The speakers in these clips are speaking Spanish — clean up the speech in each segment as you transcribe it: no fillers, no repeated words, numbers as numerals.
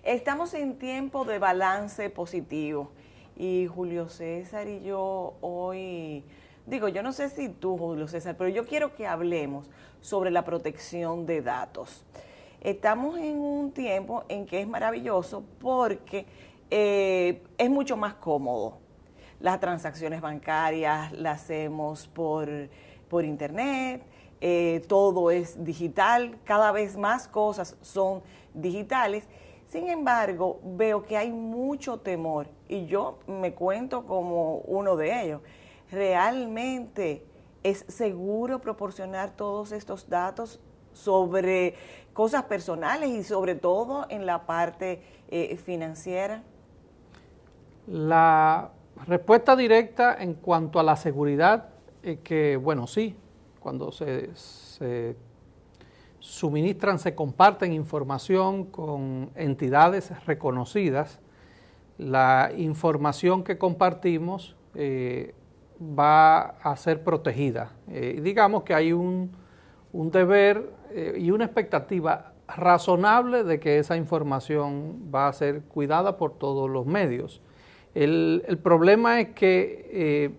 Estamos en tiempo de balance positivo y Julio César y yo hoy, digo, yo no sé si tú, Julio César, pero yo quiero que hablemos sobre la protección de datos. Estamos en un tiempo en que es maravilloso porque es mucho más cómodo. Las transacciones bancarias las hacemos por internet, todo es digital, cada vez más cosas son digitales. Sin embargo, veo que hay mucho temor y yo me cuento como uno de ellos. ¿Realmente es seguro proporcionar todos estos datos sobre cosas personales y sobre todo en la parte financiera? La respuesta directa en cuanto a la seguridad es que, bueno, sí, cuando se suministran, se comparten información con entidades reconocidas, la información que compartimos va a ser protegida. Digamos que hay un deber y una expectativa razonable de que esa información va a ser cuidada por todos los medios. El problema es que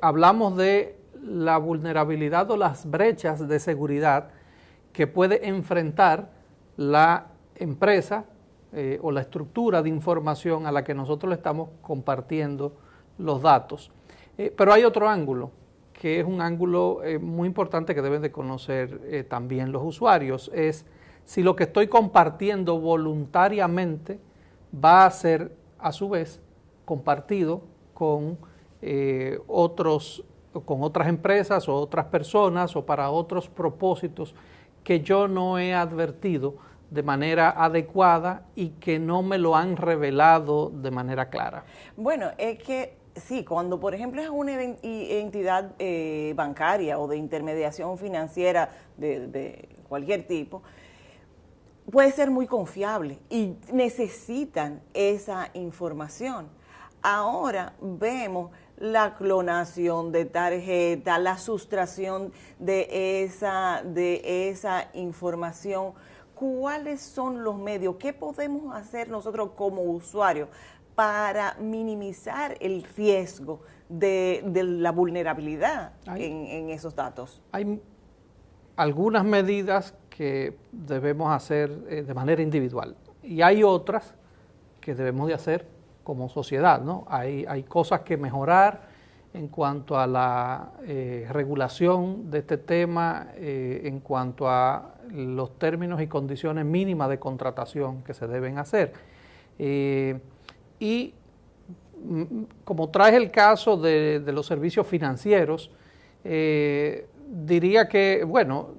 hablamos de la vulnerabilidad o las brechas de seguridad que puede enfrentar la empresa o la estructura de información a la que nosotros le estamos compartiendo los datos. Pero hay otro ángulo, que es un ángulo muy importante que deben de conocer también los usuarios, es si lo que estoy compartiendo voluntariamente va a ser a su vez compartido con otras empresas o otras personas o para otros propósitos que yo no he advertido de manera adecuada y que no me lo han revelado de manera clara. Bueno, es que sí, cuando por ejemplo es una entidad bancaria o de intermediación financiera de cualquier tipo, puede ser muy confiable y necesitan esa información. Ahora vemos la clonación de tarjeta, la sustracción de esa información. ¿Cuáles son los medios? ¿Qué podemos hacer nosotros como usuarios para minimizar el riesgo de la vulnerabilidad en esos datos? Hay algunas medidas que debemos hacer de manera individual y hay otras que debemos de hacer como sociedad, ¿no? Hay cosas que mejorar en cuanto a la regulación de este tema, en cuanto a los términos y condiciones mínimas de contratación que se deben hacer. Y como traes el caso de los servicios financieros, diría que, bueno,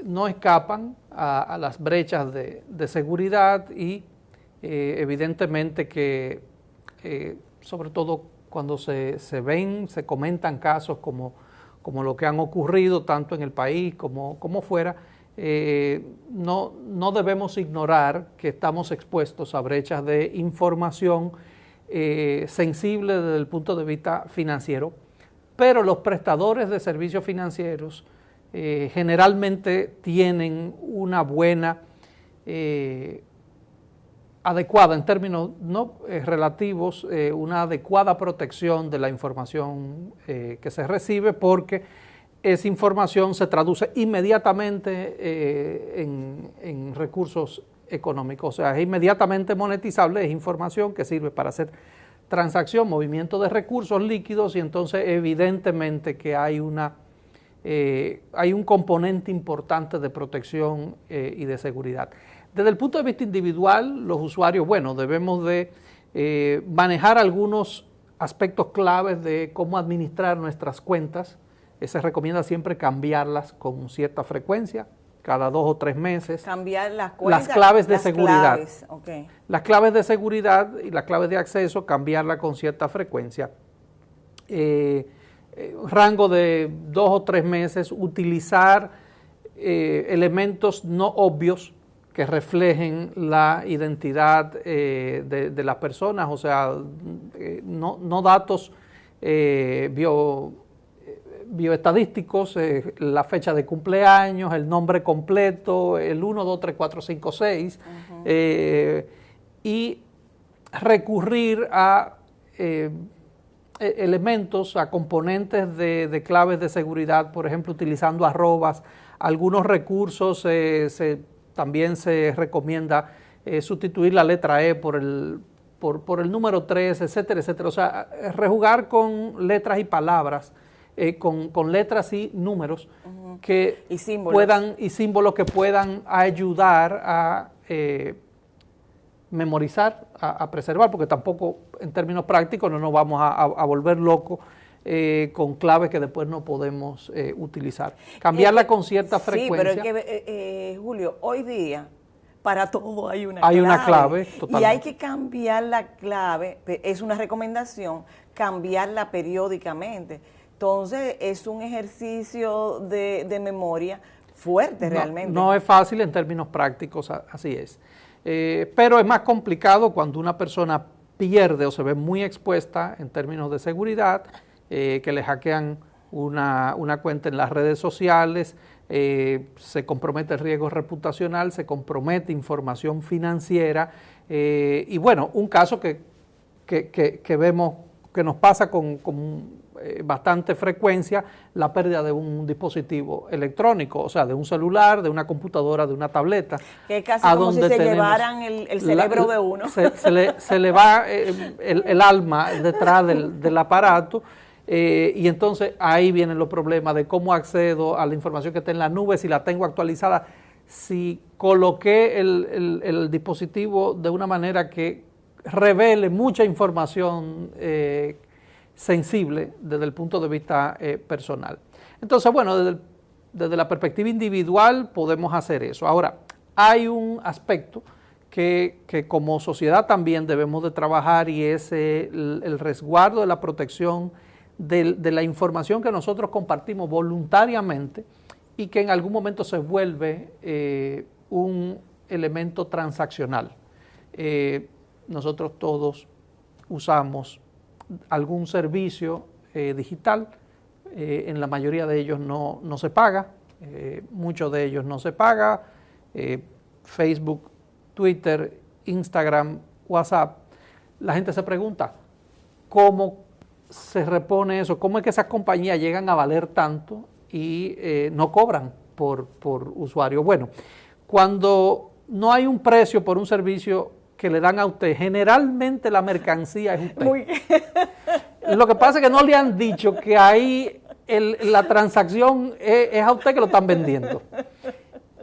no escapan a las brechas de seguridad y evidentemente que sobre todo cuando se comentan casos como lo que han ocurrido tanto en el país como fuera, no debemos ignorar que estamos expuestos a brechas de información sensible desde el punto de vista financiero, pero los prestadores de servicios financieros generalmente tienen una buena adecuada en términos no relativos, una adecuada protección de la información que se recibe, porque esa información se traduce inmediatamente en recursos económicos, o sea, es inmediatamente monetizable, es información que sirve para hacer transacción, movimiento de recursos líquidos, y entonces evidentemente que hay un componente importante de protección y de seguridad. Desde el punto de vista individual, los usuarios, bueno, debemos de manejar algunos aspectos claves de cómo administrar nuestras cuentas. Se recomienda siempre cambiarlas con cierta frecuencia, cada 2 o 3 meses. Cambiar las cuentas. Las claves de seguridad. Claves, okay. Las claves de seguridad y las claves de acceso, cambiarla con cierta frecuencia. Rango de 2 o 3 meses, utilizar elementos no obvios que reflejen la identidad de las personas, o sea, no datos bioestadísticos, la fecha de cumpleaños, el nombre completo, el 1, 2, 3, 4, 5, 6, y recurrir a elementos, a componentes de claves de seguridad, por ejemplo, utilizando arrobas. Algunos recursos también se recomienda sustituir la letra E por el número 3, etcétera, etcétera. O sea, rejugar con letras y palabras, con letras y números que y símbolos. símbolos que puedan ayudar a memorizar, a preservar, porque tampoco en términos prácticos no nos vamos a volver locos con claves que después no podemos utilizar. Cambiarla con cierta frecuencia. Sí, pero es que, Julio, hoy día para todo hay una clave. Totalmente. Y hay que cambiar la clave, es una recomendación, cambiarla periódicamente. Entonces, es un ejercicio de memoria fuerte realmente. No es fácil en términos prácticos, así es. Pero es más complicado cuando una persona pierde o se ve muy expuesta en términos de seguridad, que le hackean una cuenta en las redes sociales, se compromete el riesgo reputacional, se compromete información financiera, y bueno, un caso que vemos que nos pasa con bastante frecuencia, la pérdida de un dispositivo electrónico, o sea, de un celular, de una computadora, de una tableta. Que es casi como si se llevaran el cerebro de uno. Se le va el alma detrás del aparato, y entonces ahí vienen los problemas de cómo accedo a la información que está en la nube, si la tengo actualizada, si coloqué el dispositivo de una manera que revele mucha información sensible desde el punto de vista personal. Entonces, bueno, desde la perspectiva individual podemos hacer eso. Ahora, hay un aspecto que como sociedad también debemos de trabajar, y es el resguardo de la protección de la información que nosotros compartimos voluntariamente y que en algún momento se vuelve un elemento transaccional. Nosotros todos usamos algún servicio digital, en la mayoría de ellos no se paga, muchos de ellos no se paga, Facebook, Twitter, Instagram, WhatsApp. La gente se pregunta, ¿cómo se repone eso? ¿Cómo es que esas compañías llegan a valer tanto y no cobran por usuario? Bueno, cuando no hay un precio por un servicio que le dan a usted, generalmente la mercancía es usted. Lo que pasa es que no le han dicho que ahí la transacción es a usted que lo están vendiendo.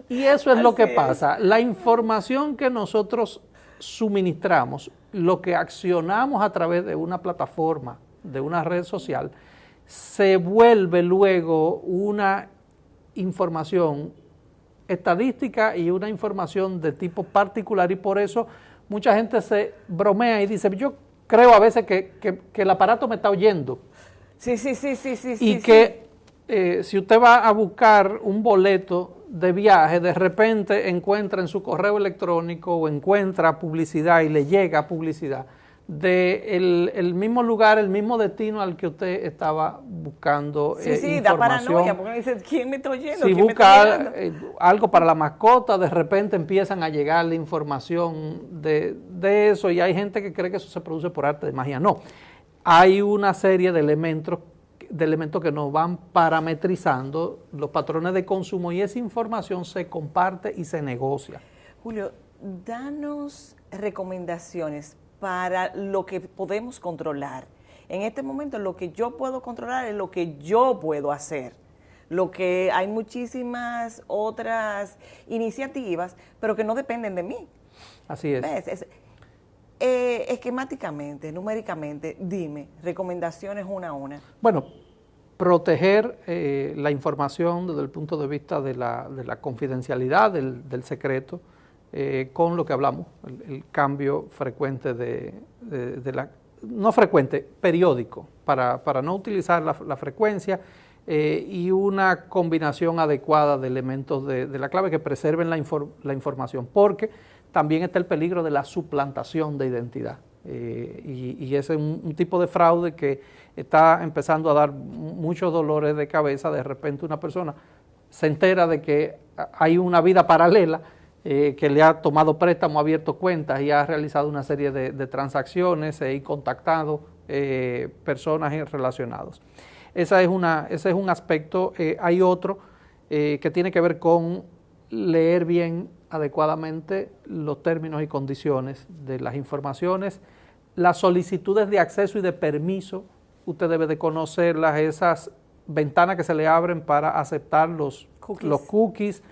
Y eso es lo que pasa. La información que nosotros suministramos, lo que accionamos a través de una plataforma, de una red social, se vuelve luego una información estadística y una información de tipo particular, y por eso mucha gente se bromea y dice, yo creo a veces que el aparato me está oyendo. Sí. Y que si usted va a buscar un boleto de viaje, de repente encuentra en su correo electrónico o encuentra publicidad y le llega publicidad de el mismo lugar, el mismo destino al que usted estaba buscando información. Da paranoia, porque dice, ¿quién me está oyendo? Si busca algo para la mascota, de repente empiezan a llegar la información de eso, y hay gente que cree que eso se produce por arte de magia. No, hay una serie de elementos que nos van parametrizando los patrones de consumo, y esa información se comparte y se negocia. Julio, danos recomendaciones para lo que podemos controlar. En este momento lo que yo puedo controlar es lo que yo puedo hacer. Lo que hay muchísimas otras iniciativas, pero que no dependen de mí. Así es. ¿Ves? Esquemáticamente, numéricamente, dime, recomendaciones una a una. Bueno, proteger la información desde el punto de vista de la confidencialidad, del secreto, con lo que hablamos, el cambio frecuente no frecuente, periódico, para no utilizar la frecuencia, y una combinación adecuada de elementos de la clave que preserven la información, porque también está el peligro de la suplantación de identidad, y ese es un tipo de fraude que está empezando a dar muchos dolores de cabeza. De repente una persona se entera de que hay una vida paralela que le ha tomado préstamo, ha abierto cuentas y ha realizado una serie de transacciones y contactado personas relacionados. Ese es un aspecto. Hay otro que tiene que ver con leer bien adecuadamente los términos y condiciones de las informaciones, las solicitudes de acceso y de permiso. Usted debe de conocerlas, esas ventanas que se le abren para aceptar los cookies.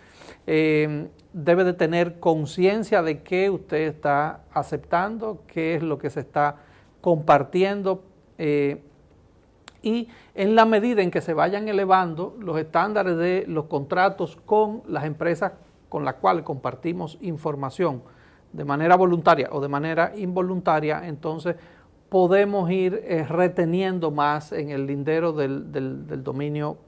Debe de tener conciencia de qué usted está aceptando, qué es lo que se está compartiendo, y en la medida en que se vayan elevando los estándares de los contratos con las empresas con las cuales compartimos información de manera voluntaria o de manera involuntaria, entonces podemos ir reteniendo más en el lindero del dominio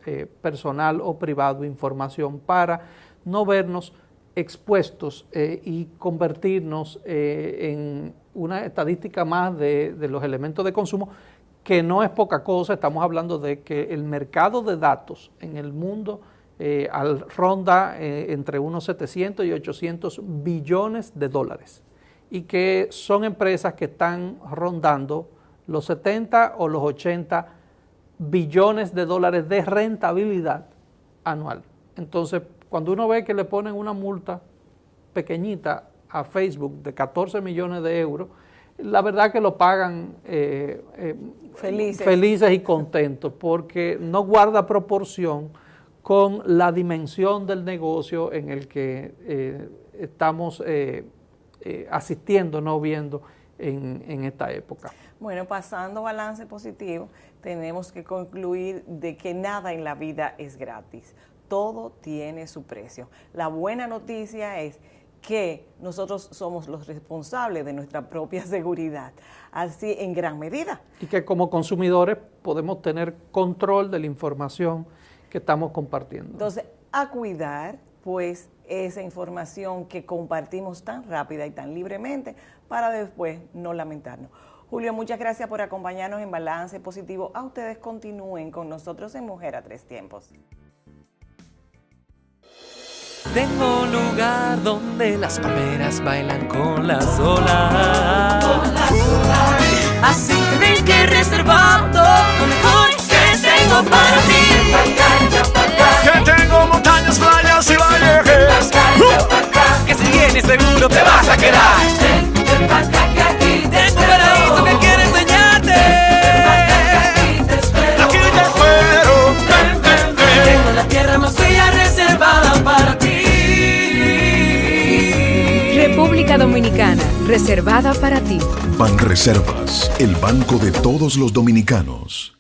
personal o privado información para no vernos expuestos y convertirnos en una estadística más de los elementos de consumo, que no es poca cosa. Estamos hablando de que el mercado de datos en el mundo ronda entre unos 700 y 800 billones de dólares, y que son empresas que están rondando los 70 o los 80 billones de dólares de rentabilidad anual. Entonces, cuando uno ve que le ponen una multa pequeñita a Facebook de 14 millones de euros, la verdad que lo pagan felices y contentos, porque no guarda proporción con la dimensión del negocio en el que estamos asistiendo, no viendo en esta época. Bueno, pasando balance positivo, tenemos que concluir de que nada en la vida es gratis. Todo tiene su precio. La buena noticia es que nosotros somos los responsables de nuestra propia seguridad, así en gran medida. Y que como consumidores podemos tener control de la información que estamos compartiendo. Entonces, a cuidar, pues, esa información que compartimos tan rápida y tan libremente para después no lamentarnos. Julio, muchas gracias por acompañarnos en Balance Positivo. A ustedes continúen con nosotros en Mujer a Tres Tiempos. Tengo un lugar donde las palmeras bailan con las olas. Así que ven que reservando lo mejor que tengo para ti. Que tengo montañas, playas y valles. Que si vienes seguro te vas a quedar. Tengo un paraíso que quiero enseñarte. Aquí te espero. Ven, ven, ven. Tengo la tierra más bella reservada para ti. República Dominicana, reservada para ti. Banreservas, el banco de todos los dominicanos.